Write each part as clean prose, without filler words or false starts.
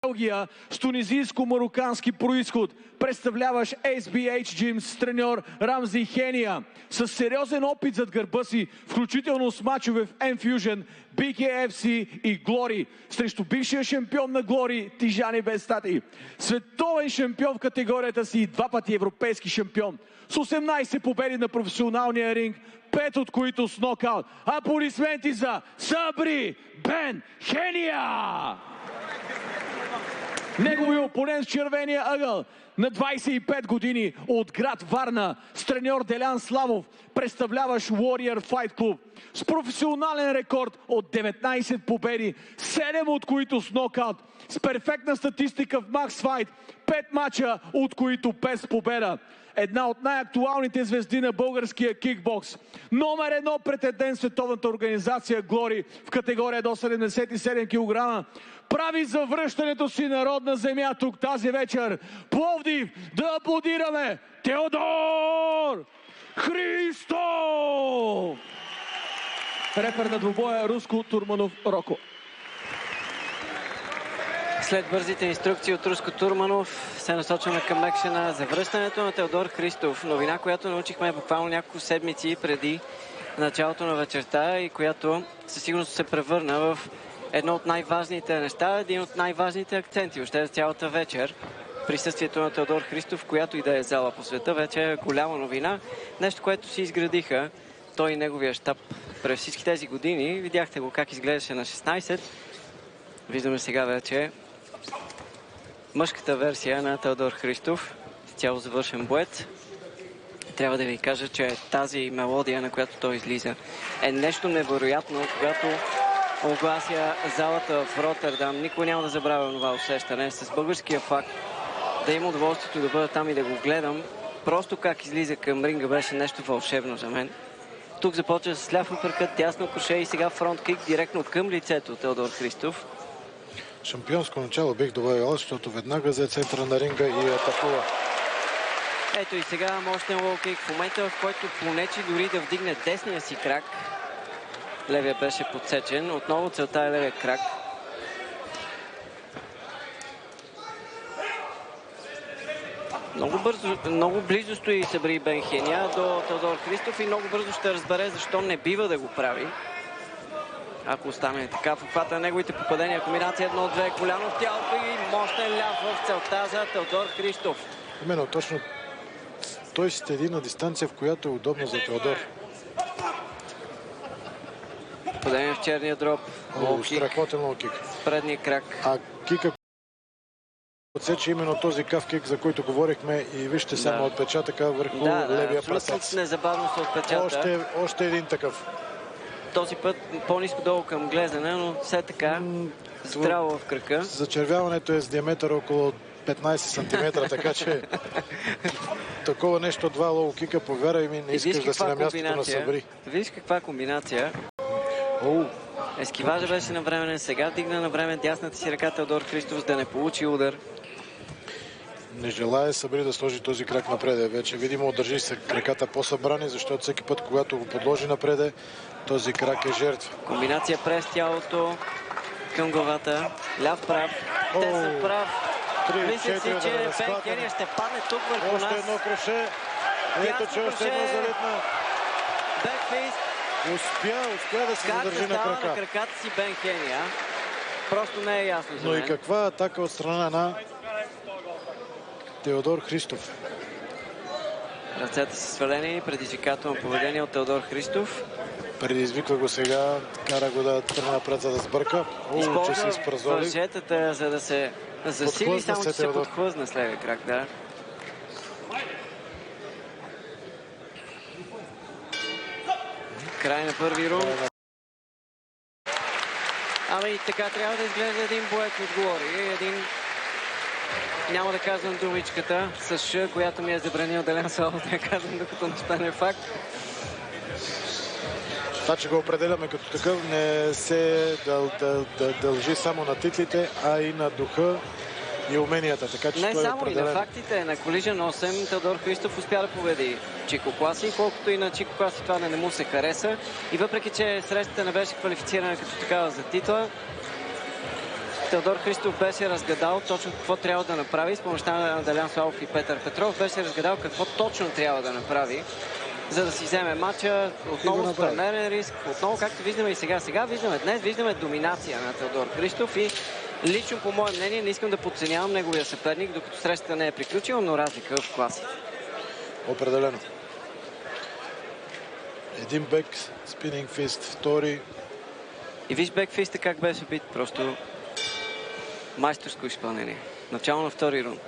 Белгия с тунизийско-марокански происход. Представляваш SBH Gym с треньор Рамзи Хения. С сериозен опит зад гърба си, включително с мачове в Enfusion, BKFC и Glory. Срещу бившия шампион на Glory Тижани Бестати. Световен шампион в категорията си и 2 пъти европейски шампион. С 18 победи на професионалния ринг, 5 от които с нокаут. Аплодисменти за Сабри Бен Хения! Неговият опонент в червения ъгъл на 25 години от град Варна, с треньор Делян Славов, представляваш Warrior Fight Club. С професионален рекорд от 19 победи, 7 от които с нокаут. С перфектна статистика в Max Fight, 5 мача, от които без победа. Една от най-актуалните звезди на българския кикбокс. Номер 1 претендент в световната организация Glory в категория до 77 кг. Прави завръщането си на родна земя тук тази вечер. Пловдив, да аплодираме Теодор Христов! Рефер на двубоя Руско Турманов Роко. След бързите инструкции от Руско Турманов се насочваме към екшена за връщането на Теодор Христов. Новина, която научихме буквално няколко седмици преди началото на вечерта и която със сигурност се превърна в едно от най-важните неща, един от най-важните акценти още за цялата вечер. Присъствието на Теодор Христов, която и да е зала по света, вече е голяма новина. Нещо, което си изградиха той и неговия щаб през всички тези години. Видяхте го как изглеждаше на 16. Виждаме сега вече мъжката версия на Теодор Христов с цяло завършен боец. Трябва да ви кажа, че тази мелодия, на която той излиза, е нещо невероятно, когато оглася залата в Роттердам. Никой няма да забравя това усещане с българския факт да има удоволствието да бъда там и да го гледам. Просто как излиза към ринга беше нещо вълшебно за мен. Тук започва с ляв апъркът, дясно коше и сега фронт-кик директно към лицето Теодор Христов. Шампионско начало бих добавил, защото веднага за центъра на ринга и атакува. Ето и сега мощен лоу-кик в момента, в който понечи дори да вдигне десния си крак. Левия беше подсечен. Отново целта е левия крак. Много близо стои Сабри Бен Хения до Теодор Христов и много бързо ще разбере защо не бива да го прави. Ако остане така в обхвата на неговите попадения, комбинация 1-2, коляно в тялото и мощен ляв в целта за Теодор Христов. Именно точно той седи на дистанция, в която е удобно за Теодор. Попадение в черния дроп. Страхотен лоу-кик. Предния крак. А кика отсече именно този каф-кик, за който говорихме, и вижте само отпечатъка върху левия прасец. Абсолютно незабавно се отпечата. Още един такъв. Този път по-ниско долу към глезене, но все така здраво в кръка. Зачервяването е с диаметър около 15 см, така че такова нещо, 2 лоу-кика, повярвай ми, не искаш да си на мястото на Сабри. Виж каква комбинация. Ескиважа беше навременен, сега дигна навреме дясната си ръка Теодор Христов, за да не получи удар. Не желая Сабри да сложи този крак напреде. Вече видимо държи се краката по-събрани, защото всеки път, когато го подложи напреде, този крак е жертва. Комбинация през тялото към главата. Ляв прав. Десен прав. Мисля си, че Бен Хения ще падне тук върху нас. Още едно кроше. Ето, че още едно залетна. Бекфейс. Успя да се задържи на крака. На краката си Бен Хения. Просто не е ясно за мен. Но и каква атака от страна на Теодор Христов. Ръцете са свалени, предизвикателно поведение от Теодор Христов. Предизвиква го сега, кара го да тръгне напред, за да сбърка. Че се изпразоли. Въжетата, за да се засили, само че се подхлъзна с левия крак, да. Край на първи рунд. Ами така трябва да изглежда един боец от Glory. Един, няма да казвам думичката, с Ш, която ми е забранил Делян Славов да я казвам, докато не стане факт. Това, че го определяме като такъв, не се дължи само на титлите, а и на духа и уменията. Така, че не той само определен. И на фактите. На Collision 8 Теодор Христов успя да победи Чико Класи, колкото и на Чико Класи това не му се хареса. И въпреки, че срещата не беше квалифицирана като такава за титла, Теодор Христов беше разгадал точно какво трябва да направи с помощта на Делян Славов и Петър Петров. Беше разгадал какво точно трябва да направи, за да си вземе матча. Отново с премерен риск. Отново, както виждаме и сега. Днес виждаме доминация на Теодор Христов и лично, по мое мнение, не искам да подценявам неговия съперник, докато срещата не е приключила, но разлика в класи. Определено. Един бек, спининг фист, втори. И виж бекфиста как беше бит. Просто майсторско изпълнение. Начало на втори рунд.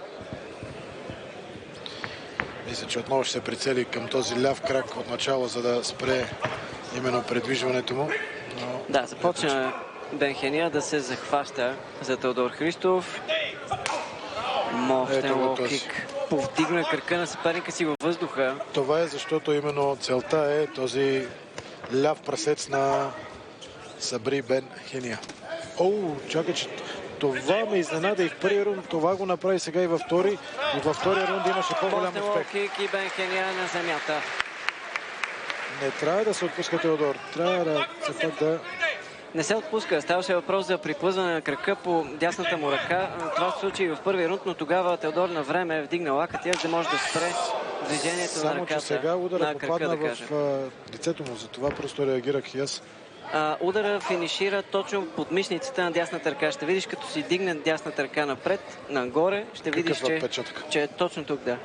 Мисля, че отново ще се прицели към този ляв крак от начало, за да спре именно предвижването му. Но... Да, започна Бенхения да се захваща за Теодор Христов. Мощен лоу-кик. Повдигна кръка на съперника си във въздуха. Това е защото именно целта е този ляв прасец на Сабри Бенхения. Чакай, че това ме изненада и в първи рунд. Това го направи сега и във втори. И във втория рунд имаше по-голям успех. Лоу-кик и Бенхения на земята. Не трябва да се отпуска Теодор. Трябва да се пак да... Не се отпуска. Ставаше въпрос за приплъзване на кръка по дясната му ръка. Това се случи и в първи рунд, но тогава Теодор на време е вдигнал лакътя, за да може да спре движението на ръката. Само, че сега удара на кръка, попадна да в лицето му. Затова просто реагирах и аз. Удара финишира точно под мишницата на дясната ръка. Ще видиш, като си дигне дясната ръка напред, нагоре, ще видиш, че е точно тук, да.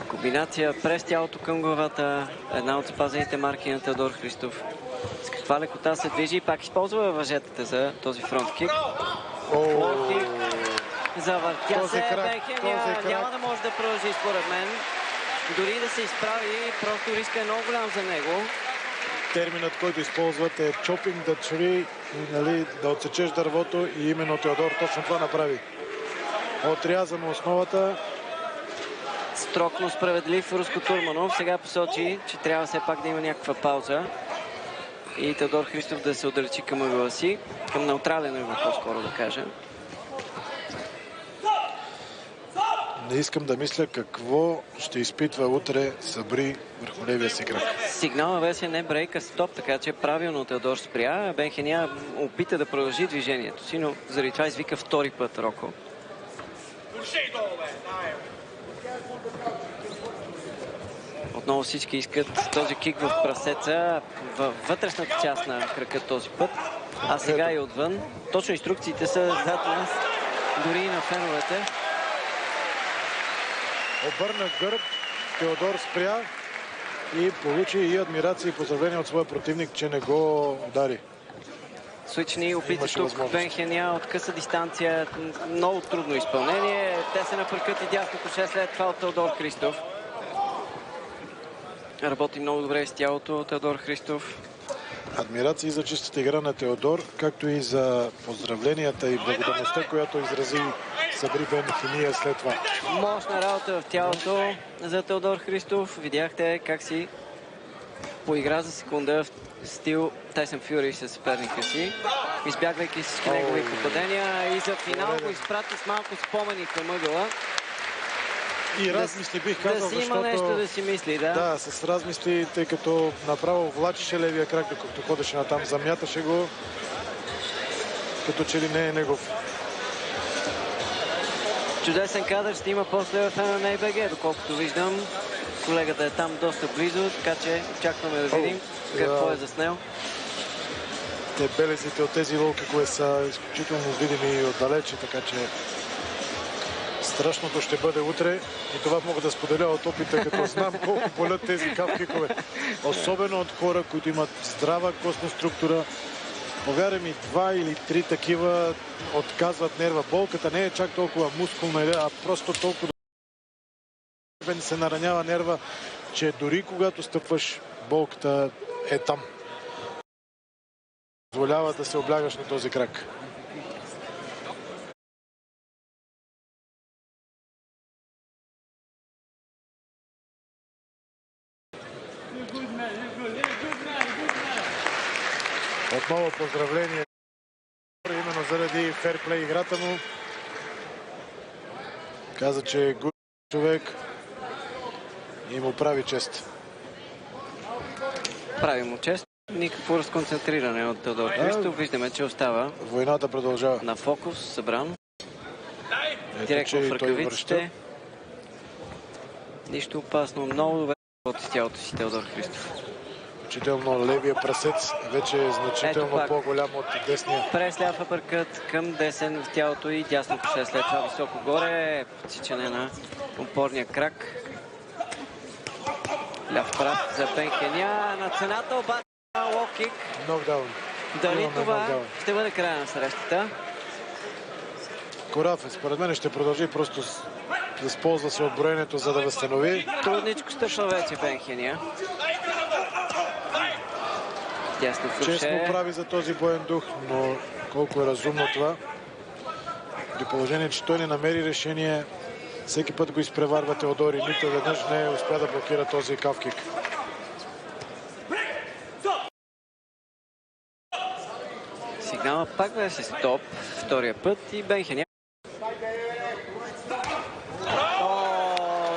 Комбинация през тялото към главата. Една от запазените марки на Теодор Христов. С каква лекота се движи. Пак използва въжетата за този фронт-кик. Лоу-кик. Завъртя се Бенхения. Няма да може да продължи, според мен. Дори да се изправи, просто риска е много голям за него. Терминът, който използват е chopping the tree, нали, да отсечеш дървото, и именно Теодор точно това направи. Отряза му основата. Строг, но справедлив Руско Турманов сега посочи, че трябва все пак да има някаква пауза и Теодор Христов да се отдалечи към ъгъла си, към неутрален ъгъл, по-скоро да кажа. Не искам да мисля какво ще изпитва утре Сабри върху левия си крак. Сигнала беше не брейка, стоп, така че правилно Теодор спря. Бенхения опита да продължи движението си, но заради това извика втори път Роко. Отново всички искат този кик в прасеца, във вътрешната част на крака този път. А сега и отвън. Точно инструкциите са зад нас, дори и на феновете. Обърна гърб, Теодор спря и получи и адмирации и поздравления от своя противник, че не го удари. Свични опити тук Бенхения от къса дистанция. Много трудно изпълнение. Те се напъркат и дясното 6 след това от Теодор Христов. Работи много добре с тялото Теодор Христов. Адмирации за чистата игра на Теодор, както и за поздравленията и благодарността, която изрази Сабри Бенхения след това. Мощна работа в тялото за Теодор Христов. Видяхте как си поигра за секунда в стил Тайсън Фюри със съперника си, избягвайки всички негови попадения, и за финал го изпрати с малко спомени към ъгъла. И размисли, бих казал, да си има нещо да си мисли, да. Да, с размисли, тъй като направо влачеше левия крак, докато ходеше натам, замяташе го, като че ли не е негов. Чудесен кадър ще има после в MMA.BG, доколкото виждам. Колегата е там доста близо, така че очакваме да видим какво е заснел. Те белезите от тези лоу-кикове са изключително видими и отдалече, така че страшното ще бъде утре. И това мога да споделя от опита, като знам колко болят тези каф-кикове. Особено от хора, които имат здрава костна структура. Повярвай ми, 2 или 3 такива отказват нерва. Болката не е чак толкова мускулна, а просто толкова се наранява нерва, че дори когато стъпваш, болката е там. Позволява да се облягаш на този крак. Отново поздравление именно заради ферплей играта му. Каза, че е гуд човек и му прави чест. Прави му чест. Никакво разконцентриране от Теодор Христов. Виждаме, че остава Войната продължава. на фокус, събран. Ето, Директно че в и той ръкавиците. връща. Нищо опасно. Много добре от тялото си Теодор Христов. Включително левия прасец вече е Ето значително пак. по-голям от десния. През ляв апъркът към десен в тялото и дясното ще е след това високо горе. Подсичане на опорния крак. Ляв прав за Бен Хеня. На цената обаче лоу-кик. Нокдаун. Дали Имаме това нокдаун. ще бъде края на срещата? Корафе, според мен ще продължи просто да използва се от броенето, за да възстанови. Трудничко стъпва вече Бен Хеня. Дясно Честно фруше. прави за този боен дух, но колко е разумно това. При положение, че той не намери решение, всеки път го изпреварва Теодор и нито веднъж не успя да блокира този кафкик. Сигнала пак беше стоп втория път и Бен Хеня.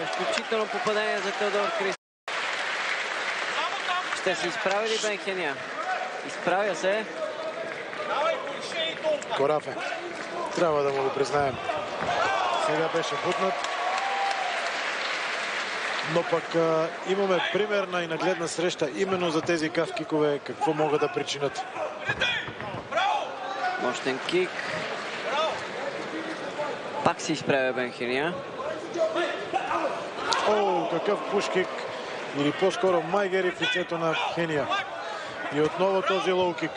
Изключително попадение за Теодор Христов. Ще се изправи ли Бен Хеня? Изправя се. Корафе. Трябва да му го признаем. Сега беше бутнат. Но пък имаме примерна и нагледна среща именно за тези кафкикове, какво могат да причинят. Мощен кик. Пак се изправя Бен Хеня. О, какъв пушкик. Или по-скоро майгери в лицето на Хения. И отново този лоу-кик.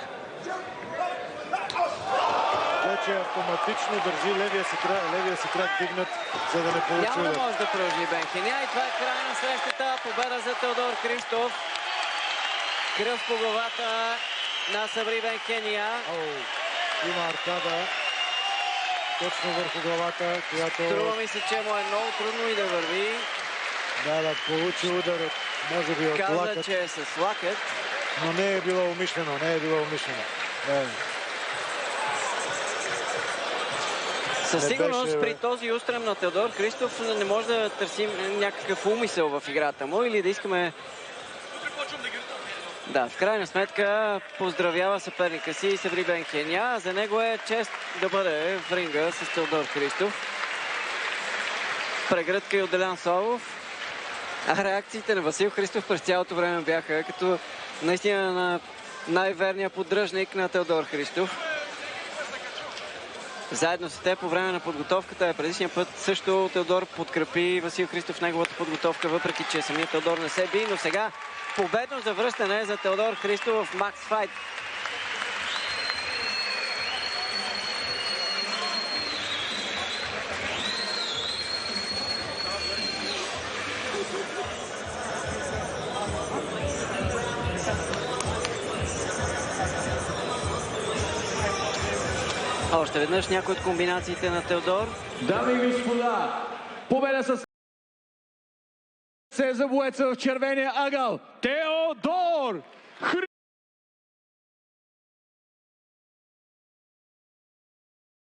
Вече автоматично държи левия си крак дигнат, за да не получи Няма да удар. може да продължи Бен Хеня и това е край на срещата. Победа за Теодор Христов. Кръв по главата на Сабри Бен Хеня. Има аркада точно върху главата, която... Струва ми се, че му е много трудно и да върви. Да, получи удар, може би от Каза, лакът, че е с лакът. но не е било умишлено, Не. Със Не сигурност беше, при този устрем на Теодор Христов не може да търсим някакъв умисъл в играта му или да искаме... Да, в крайна сметка поздравява съперника си Сабри Бен Хеня. За него е чест да бъде в ринга с Теодор Христов. Прегръдка и от Делян Славов. А реакциите на Васил Христов през цялото време бяха като наистина на най-верния поддръжник на Теодор Христов. Заедно с те по време на подготовката, предишния път също Теодор подкрепи Васил Христов в неговата подготовка, въпреки че самият Теодор не се би, но сега победно завръщане за Теодор Христов в Макс Файт. Още веднъж някои от комбинациите на Теодор. Дами и господа, победа с се за боеца в червения ъгъл Теодор Христов!